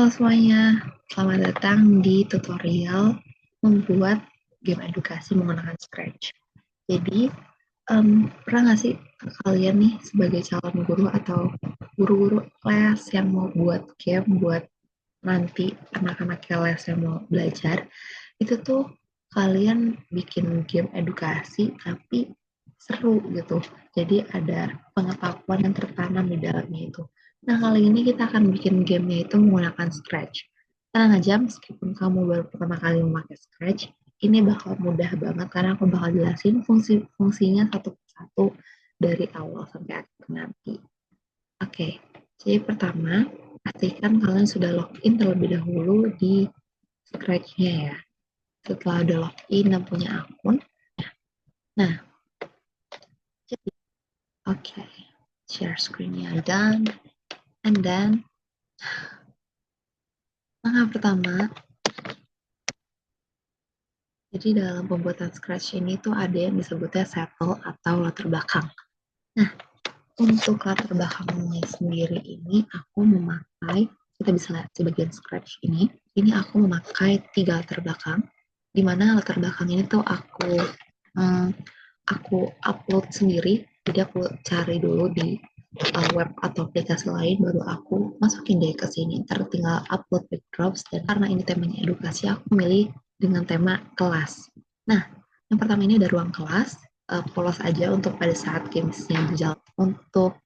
Halo semuanya, selamat datang di tutorial membuat game edukasi menggunakan Scratch. Jadi, pernah nggak sih kalian nih sebagai calon guru atau guru-guru les yang mau buat game buat nanti anak-anak les yang mau belajar, itu tuh kalian bikin game edukasi tapi seru gitu. Jadi ada pengetahuan yang tertanam di dalamnya itu. Nah, kali ini kita akan bikin gamenya itu menggunakan Scratch. Tenang aja, meskipun kamu baru pertama kali memakai Scratch, ini bakal mudah banget karena aku bakal jelasin fungsi-fungsinya satu persatu dari awal sampai akhir nanti. Oke, jadi pertama, pastikan kalian sudah login terlebih dahulu di Scratch-nya ya. Setelah udah login dan punya akun, nah, jadi, oke, share screen-nya done, and then, langkah pertama, jadi dalam pembuatan Scratch ini tuh ada yang disebutnya settle atau latar belakang. Nah, untuk latar belakangnya sendiri ini, aku memakai, kita bisa lihat di bagian Scratch ini aku memakai 3 latar belakang, di mana latar belakang ini tuh aku upload sendiri, jadi aku cari dulu di web atau aplikasi lain, baru aku masukin deh ke sini. Ntar tinggal upload backdrops, dan karena ini temanya edukasi, aku milih dengan tema kelas. Nah, yang pertama ini ada ruang kelas, polos aja untuk pada saat gamesnya berjalan. Untuk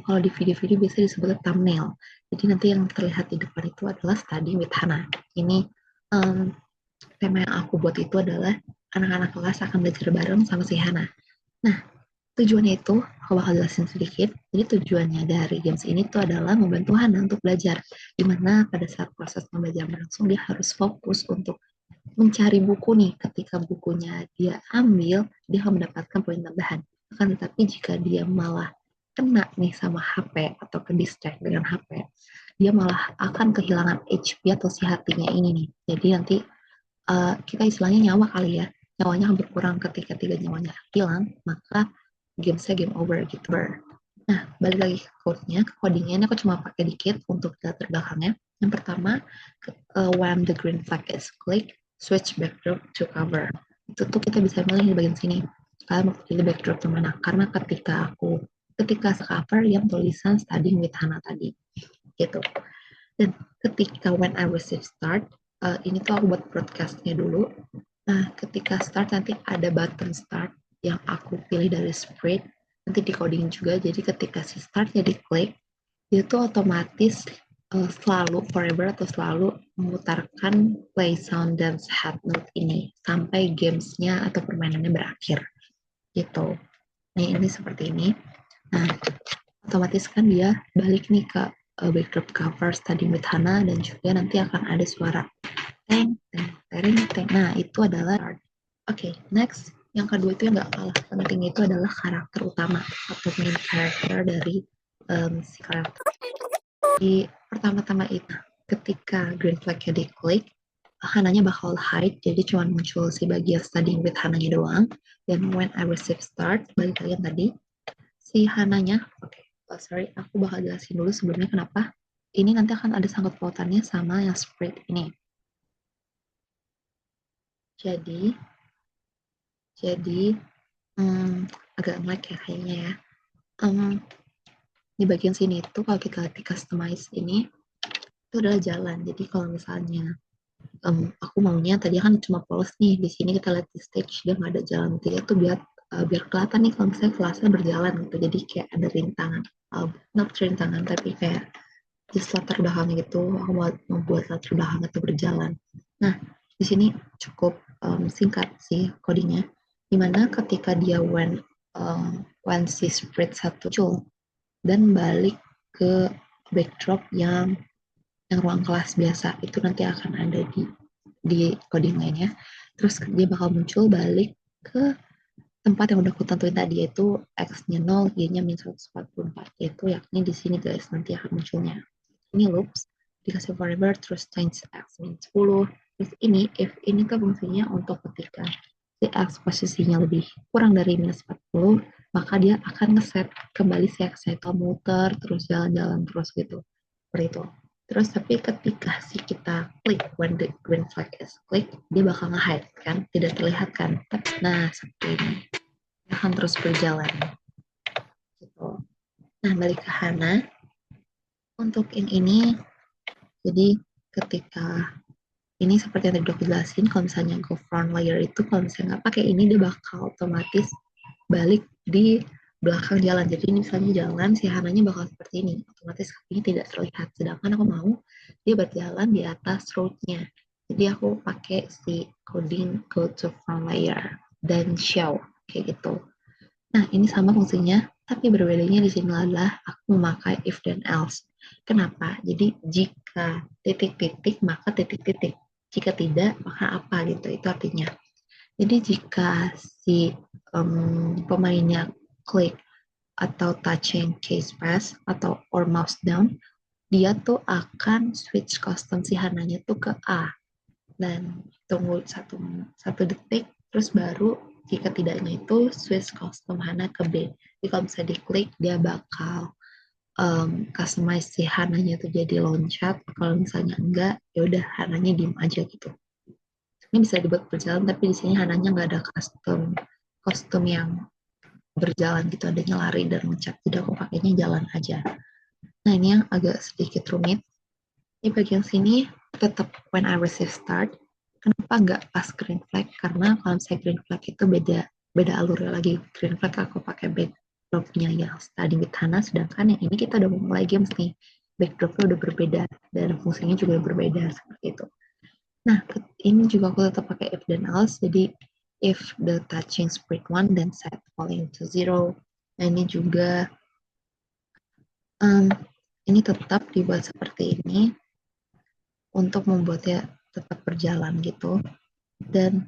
kalau di video-video biasa disebut thumbnail. Jadi nanti yang terlihat di depan itu adalah Study with Hana. Ini tema yang aku buat itu adalah anak-anak kelas akan belajar bareng sama si Hana. Nah, tujuannya itu, aku bakal jelasin sedikit. Jadi tujuannya dari games ini tuh adalah membantu Hana untuk belajar. Dimana pada saat proses pembelajaran berlangsung, dia harus fokus untuk mencari buku nih. Ketika bukunya dia ambil, dia akan mendapatkan poin tambahan. Akan tetapi jika dia malah kena nih sama HP atau ke distract dengan HP, dia malah akan kehilangan HP atau si hatinya ini nih. Jadi nanti kita istilahnya nyawa kali ya, nyawanya akan berkurang ketika 3 nyawanya hilang, maka game over gitu. Nah, balik lagi ke code-nya, ke codingnya ini aku cuma pakai dikit untuk latar belakangnya. Yang pertama, when the green flag is click, switch backdrop to cover. Itu tuh kita bisa milih di bagian sini. Kalian mau pilih backdrop yang mana? Karena ketika cover yang tulisan studying with Hana tadi, gitu. Dan ketika when I receive start, ini tuh aku buat broadcastnya dulu. Nah, ketika start nanti ada button start yang aku pilih dari spread, nanti di coding juga. Jadi ketika si startnya diklik, itu otomatis selalu forever atau selalu memutarkan play sound dan head note ini sampai gamesnya atau permainannya berakhir gitu. Nah, ini seperti ini. Nah, otomatis kan dia balik nih ke backdrop cover Study with Hana, dan juga nanti akan ada suara teng teng teng teng. Nah, itu adalah Oke, next. Yang kedua itu yang nggak kalah penting itu adalah karakter utama atau main character dari si karakter. Di pertama-tama itu, ketika green flag-nya diklik, Hananya bakal hide, jadi cuma muncul si bagian studying with Hananya doang. Dan when I receive start, balik lagi yang tadi, si Hananya, sorry, aku bakal jelasin dulu sebelumnya kenapa. Ini nanti akan ada sangkut pautannya sama yang spread ini. Jadi agak ngelag ya kayaknya ya. Di bagian sini itu kalau kita lihat di customize ini, itu adalah jalan. Jadi kalau misalnya aku maunya tadi kan cuma polos nih, di sini kita lihat di stage dia nggak ada jalan, dia tuh biar kelihatan nih kalau misalnya kelasnya berjalan gitu. Jadi kayak ada rintangan, not rintangan tapi kayak di latar belakang gitu. Aku mau membuat latar belakang itu berjalan. Nah, di sini cukup singkat sih codingnya, dimana ketika dia when si spread satu muncul dan balik ke backdrop yang ruang kelas biasa, itu nanti akan ada di coding lainnya. Terus dia bakal muncul balik ke tempat yang udah aku tentuin tadi, yaitu X-nya 0, Y-nya min 144, yaitu yakni di sini guys, nanti akan munculnya. Ini loops, dikasih forever, terus change X min 10, terus ini, if ini tuh fungsinya untuk ketika si X posisinya lebih kurang dari minus 40, maka dia akan ngeset kembali si X-nya itu muter, terus jalan-jalan terus gitu. Seperti itu. Terus tapi ketika si kita klik, when the green flag is click, dia bakal nge-hide kan, tidak terlihat kan. Nah, seperti ini. Dia akan terus berjalan. Gitu. Nah, balik ke Hana. Untuk ini, jadi ketika ini seperti yang tadi aku jelasin, kalau misalnya go front layer itu, kalau misalnya nggak pakai ini, dia bakal otomatis balik di belakang jalan. Jadi ini misalnya jalan, si Hananya bakal seperti ini. Otomatis kakinya tidak terlihat. Sedangkan aku mau dia berjalan di atas roadnya. Jadi aku pakai si coding go to front layer dan show kayak gitu. Nah, ini sama fungsinya, tapi berbedanya di sini adalah aku memakai if dan else. Kenapa? Jadi jika titik-titik, maka titik-titik. Jika tidak, maka apa gitu. Itu artinya. Jadi jika si pemainnya klik atau touching case pass atau or mouse down, dia tuh akan switch custom si Hananya tuh ke A. Dan tunggu satu detik, terus baru jika tidaknya itu switch custom Hana ke B. Jadi kalau bisa diklik, dia bakal customize si Hananya tuh jadi loncat. Kalau misalnya enggak, ya udah Hananya diem aja gitu. Ini bisa dibuat berjalan, tapi di sini Hananya nggak ada kostum yang berjalan gitu, adanya lari dan loncat. Jadi aku pakainya jalan aja. Nah, ini yang agak sedikit rumit. Di bagian sini tetap when I receive start. Kenapa nggak pas green flag? Karena kalau misalnya green flag itu beda alurnya lagi. Green flag aku pakai backdropnya yang study with Hana, sedangkan yang ini kita udah mulai games nih. Backdropnya udah berbeda dan fungsinya juga berbeda seperti itu. Nah, ini juga aku tetap pakai if dan else. Jadi if the touching spread one, then set falling to zero. Nah, ini juga ini tetap dibuat seperti ini untuk membuatnya tetap berjalan gitu. Dan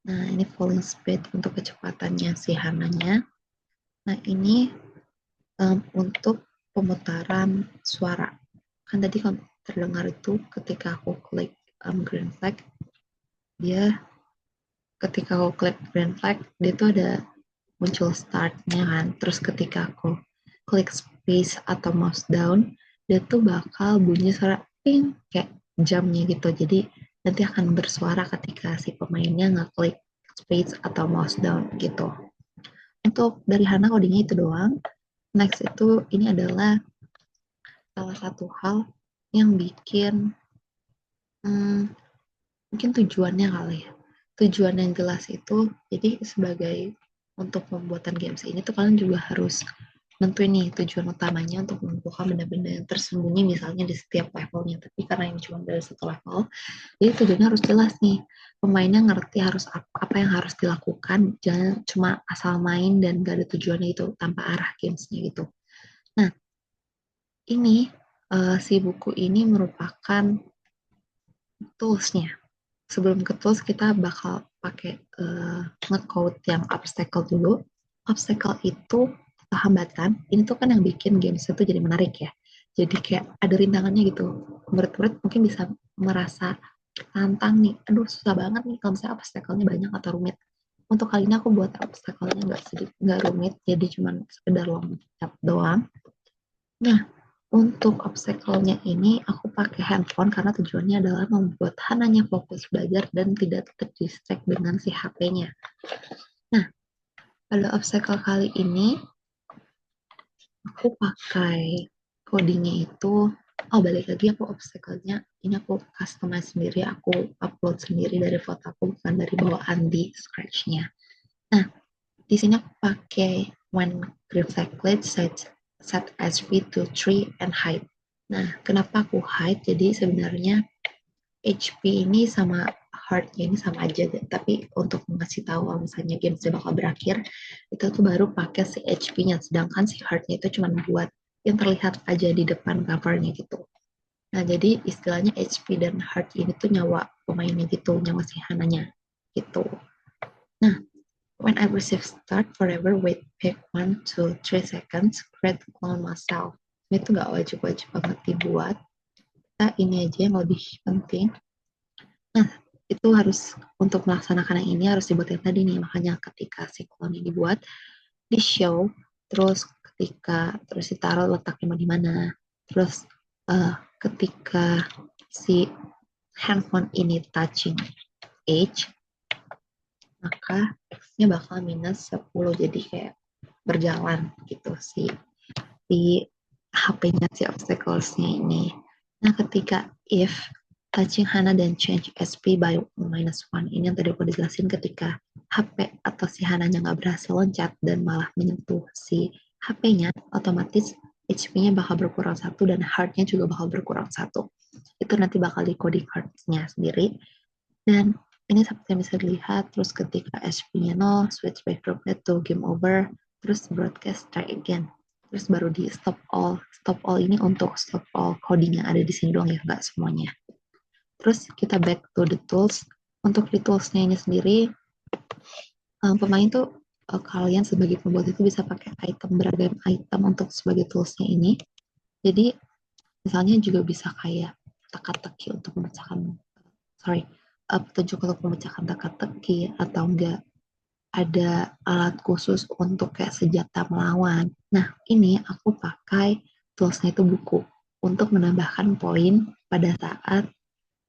nah, ini falling speed untuk kecepatannya si Hananya. Nah, ini untuk pemutaran suara. Kan tadi kalau terdengar itu ketika aku klik green flag, dia ketika aku klik green flag, dia tuh ada muncul startnya kan. Terus ketika aku klik space atau mouse down, dia tuh bakal bunyi suara ping kayak jamnya gitu. Jadi nanti akan bersuara ketika si pemainnya ngeklik space atau mouse down gitu. Untuk dari Hana codingnya itu doang. Next itu ini adalah salah satu hal yang bikin mungkin tujuannya kali ya. Tujuan yang jelas itu, jadi sebagai untuk pembuatan games ini tuh kalian juga harus nentuin nih tujuan utamanya untuk mengumpulkan benda-benda yang tersembunyi misalnya di setiap levelnya. Tapi karena ini cuma dari satu level, jadi tujuannya harus jelas nih. Pemainnya ngerti harus apa yang harus dilakukan, jangan cuma asal main dan gak ada tujuannya itu tanpa arah gamesnya gitu. Nah, ini si buku ini merupakan toolsnya. Sebelum ke tools kita bakal pakai nge-code yang obstacle dulu. Obstacle itu hambatan. Ini tuh kan yang bikin games itu jadi menarik ya. Jadi kayak ada rintangannya gitu. Murid-murid mungkin bisa merasa tantang nih. Aduh susah banget nih kalau misalnya obstacle-nya banyak atau rumit. Untuk kali ini aku buat obstacle-nya nggak rumit, jadi cuma sekedar loncat doang. Nah, untuk obstacle-nya ini aku pakai handphone karena tujuannya adalah membuat Hananya fokus belajar dan tidak terdistract dengan si HP-nya. Nah, pada obstacle kali ini aku pakai codingnya itu, balik lagi aku obstacle-nya, ini aku customize sendiri, aku upload sendiri dari foto aku, bukan dari bawaan di Scratch-nya. Nah, di sini aku pakai when green flag set HP to 3 and hide. Nah, kenapa aku hide? Jadi sebenarnya HP ini sama heart-nya ini sama aja, tapi untuk ngasih tahu kalau misalnya game bakal berakhir, itu tuh baru pakai si HP-nya, sedangkan si heart-nya itu cuma buat yang terlihat aja di depan cover-nya gitu. Nah, jadi istilahnya HP dan heart ini tuh nyawa pemainnya gitu, nyawa si Hananya gitu. Nah, when I receive start, forever wait, pick 1 to 3 seconds, create clone myself. Ini tuh gak wajib-wajib banget dibuat. Nah, ini aja yang lebih penting. Nah, itu harus untuk melaksanakan yang ini harus dibuat yang tadi nih. Makanya ketika si clone ini dibuat, di show, terus ketika terus ditaruh letaknya di mana, terus ketika si handphone ini touching edge, maka X-nya bakal minus 10, jadi kayak berjalan gitu si HP-nya, si obstacles-nya ini. Nah, ketika if touching Hana dan change SP by -1, ini yang tadi aku dijelasin, ketika HP atau si Hananya nggak berhasil loncat dan malah menyentuh si HP-nya, otomatis HP-nya bakal berkurang 1 dan heart-nya juga bakal berkurang 1. Itu nanti bakal di coding heart-nya sendiri. Dan ini seperti yang bisa dilihat, terus ketika SP-nya 0, switch backdropnya to game over, terus broadcast try again. Terus baru di stop all. Stop all ini untuk stop all coding yang ada di sini doang ya, nggak semuanya. Terus kita back to the tools. Untuk di toolsnya ini sendiri, pemain tuh kalian sebagai pembuat itu bisa pakai beragam item untuk sebagai toolsnya ini. Jadi misalnya juga bisa kayak teka-teki untuk memecahkan, petunjuk untuk memecahkan teka-teki, atau enggak ada alat khusus untuk kayak senjata melawan. Nah, ini aku pakai toolsnya itu buku untuk menambahkan poin pada saat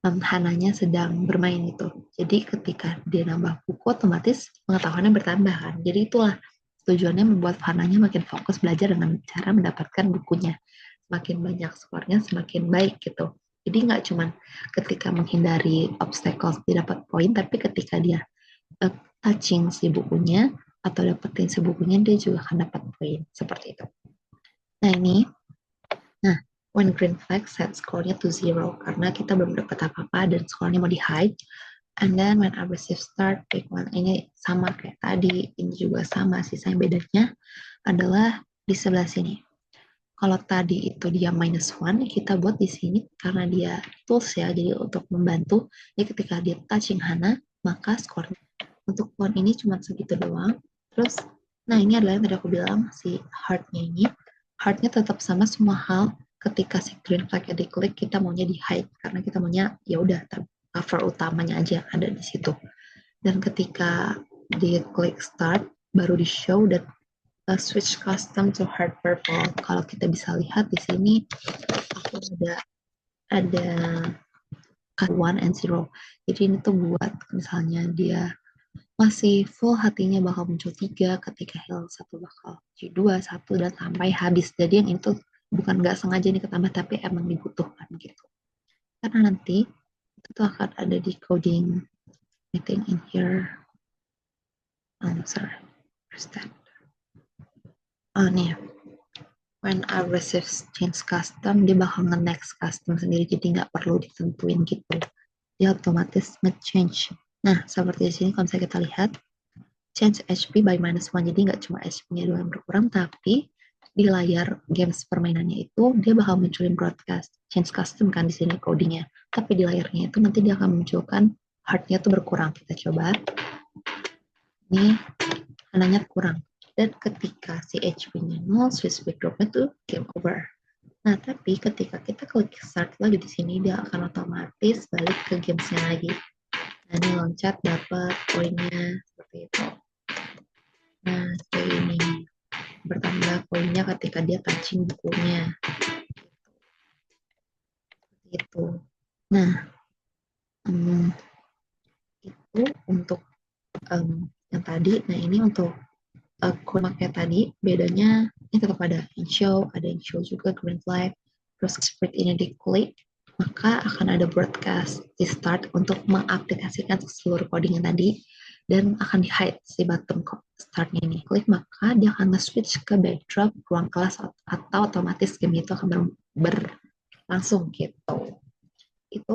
Hananya sedang bermain itu. Jadi ketika dia nambah buku, otomatis pengetahuannya bertambah kan. Jadi itulah tujuannya membuat Hananya makin fokus belajar dengan cara mendapatkan bukunya. Semakin banyak skornya, semakin baik gitu. Jadi nggak cuma ketika menghindari obstacle dia dapat poin, tapi ketika dia touching si bukunya atau dapetin si bukunya, dia juga akan dapat poin. Seperti itu. Nah ini, when green flag set score-nya to 0 karena kita belum dapat apa-apa dan skornya mau di hide. And then when aggressive start, pick one. Ini sama kayak tadi, ini juga sama. Sisanya bedanya adalah di sebelah sini. Kalau tadi itu dia -1, kita buat di sini karena dia tools ya, jadi untuk membantu. Jadi ketika dia touching Hana, maka skornya untuk poin ini cuma segitu doang. Terus, nah ini adalah yang tadi aku bilang, si heart-nya ini. Heart-nya tetap sama semua hal. Ketika si green flag-nya diklik, kita maunya di hide karena kita maunya ya udah cover utamanya aja ada di situ. Dan ketika di klik start, baru di show dan switch custom to hard purple. Kalau kita bisa lihat di sini, aku ada one and zero. Jadi ini tuh buat misalnya dia masih full, hatinya bakal muncul 3, ketika heal 1 bakal G2, 1, dan sampai habis. Jadi yang itu bukan nggak sengaja nih ketambah, tapi emang dibutuhkan gitu. Karena nanti itu tuh akan ada di coding meeting in here. Sorry, understand. Nih, when I receive change custom, dia bakal nge-next custom sendiri, jadi nggak perlu ditentuin gitu. Dia otomatis nge-change. Nah, seperti di sini kalau misalnya kita lihat, change HP by -1, jadi nggak cuma HP-nya doang berkurang, tapi di layar games permainannya itu dia bakal munculin broadcast change custom kan di sini codingnya, tapi di layarnya itu nanti dia akan munculkan heart-nya tuh berkurang. Kita coba, ini hananya kurang, dan ketika si HP-nya 0, switch backdropnya tuh game over. Nah, tapi ketika kita klik start lagi di sini, dia akan otomatis balik ke gamesnya lagi. Nah, ini loncat dapat poinnya seperti itu. Nah, kayak ini bertambah poinnya ketika dia touching bukunya. Gitu. Nah, itu untuk yang tadi. Nah, ini untuk pakai tadi, bedanya ini tetap ada yang show juga green flag. Terus seperti ini diklik, maka akan ada broadcast di start untuk mengaplikasikan seluruh coding yang tadi, dan akan di hide si button startnya ini. Klik, maka dia akan nge-switch ke backdrop ruang kelas, atau otomatis game itu akan berlangsung gitu. Itu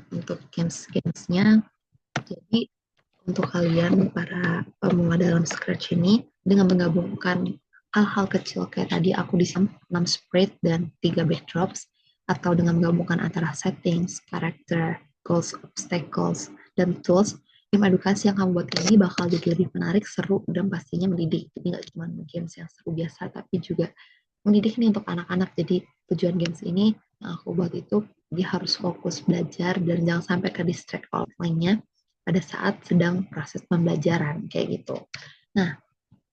untuk gamesnya. Jadi untuk kalian para pemula dalam Scratch ini, dengan menggabungkan hal-hal kecil kayak tadi aku di 6 sprite dan 3 backdrops, atau dengan menggabungkan antara settings, karakter, goals, obstacles, dan tools, game edukasi yang kamu buat ini bakal jadi lebih menarik, seru, dan pastinya mendidik. Jadi nggak cuma games yang seru biasa, tapi juga mendidik nih untuk anak-anak. Jadi tujuan games ini yang aku buat itu, dia harus fokus belajar dan jangan sampai ke distract oleh lainnya pada saat sedang proses pembelajaran kayak gitu. Nah,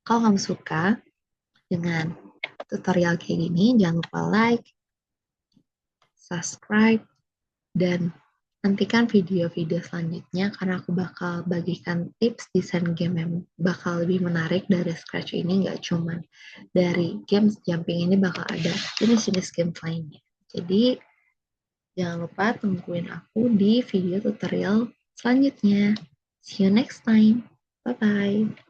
kalau kamu suka dengan tutorial kayak gini, jangan lupa like, subscribe, dan nantikan video-video selanjutnya karena aku bakal bagikan tips desain game yang bakal lebih menarik dari Scratch ini. Nggak cuman dari games jumping ini, bakal ada jenis-jenis game lainnya. Jadi jangan lupa tungguin aku di video tutorial selanjutnya. See you next time. Bye-bye.